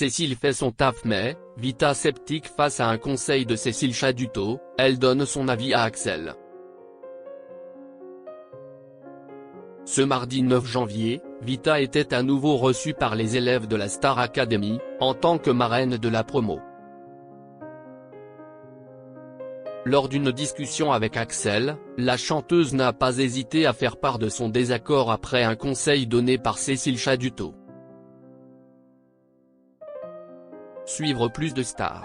Cécile fait son taf mais, Vita sceptique face à un conseil de Cécile Chaduto, elle donne son avis à Axel. Ce mardi 9 janvier, Vita était à nouveau reçue par les élèves de la Star Academy, en tant que marraine de la promo. Lors d'une discussion avec Axel, la chanteuse n'a pas hésité à faire part de son désaccord après un conseil donné par Cécile Chaduto. Suivre plus de stars.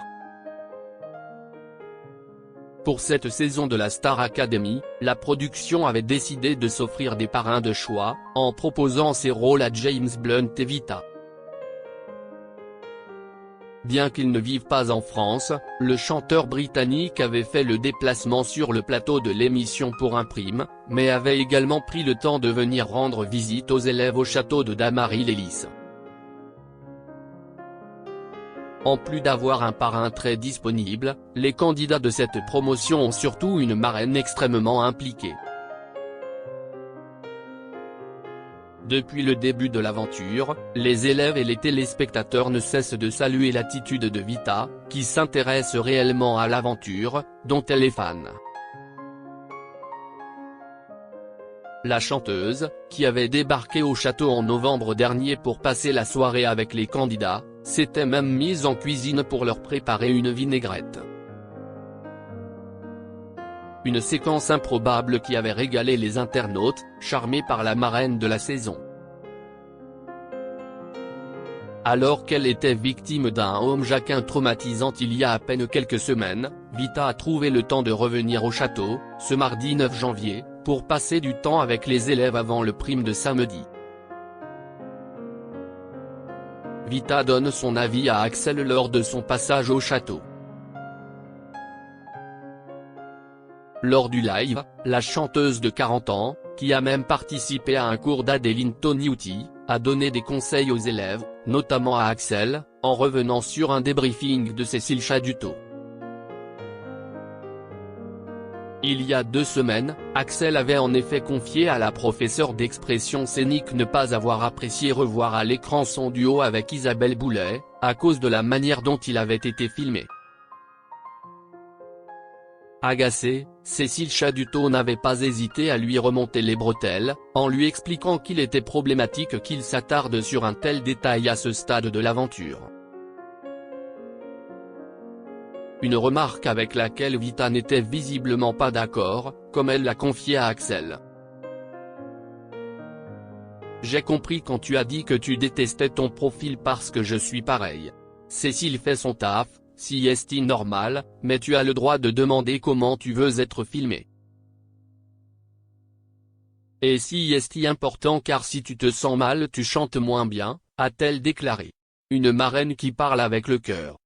Pour cette saison de la Star Academy, la production avait décidé de s'offrir des parrains de choix, en proposant ces rôles à James Blunt et Vita. Bien qu'il ne vive pas en France, le chanteur britannique avait fait le déplacement sur le plateau de l'émission pour un prime, mais avait également pris le temps de venir rendre visite aux élèves au château de Damary-les-Lys. En plus d'avoir un parrain très disponible, les candidats de cette promotion ont surtout une marraine extrêmement impliquée. Depuis le début de l'aventure, les élèves et les téléspectateurs ne cessent de saluer l'attitude de Vita, qui s'intéresse réellement à l'aventure, dont elle est fan. La chanteuse, qui avait débarqué au château en novembre dernier pour passer la soirée avec les candidats, s'était même mise en cuisine pour leur préparer une vinaigrette. Une séquence improbable qui avait régalé les internautes, charmés par la marraine de la saison. Alors qu'elle était victime d'un homejaquin traumatisant il y a à peine quelques semaines, Vita a trouvé le temps de revenir au château, ce mardi 9 janvier, pour passer du temps avec les élèves avant le prime de samedi. Vita donne son avis à Axel lors de son passage au château. Lors du live, la chanteuse de 40 ans, qui a même participé à un cours d'Adeline Toniutti, a donné des conseils aux élèves, notamment à Axel, en revenant sur un débriefing de Cécile Chaduto. Il y a 2 semaines, Axel avait en effet confié à la professeure d'expression scénique ne pas avoir apprécié revoir à l'écran son duo avec Isabelle Boulay, à cause de la manière dont il avait été filmé. Agacée, Cécile Chaduto n'avait pas hésité à lui remonter les bretelles, en lui expliquant qu'il était problématique qu'il s'attarde sur un tel détail à ce stade de l'aventure. Une remarque avec laquelle Vita n'était visiblement pas d'accord, comme elle l'a confié à Axel. « J'ai compris quand tu as dit que tu détestais ton profil parce que je suis pareil. Cécile fait son taf, si est normal, mais tu as le droit de demander comment tu veux être filmé. Et si est important car si tu te sens mal tu chantes moins bien », a-t-elle déclaré. Une marraine qui parle avec le cœur.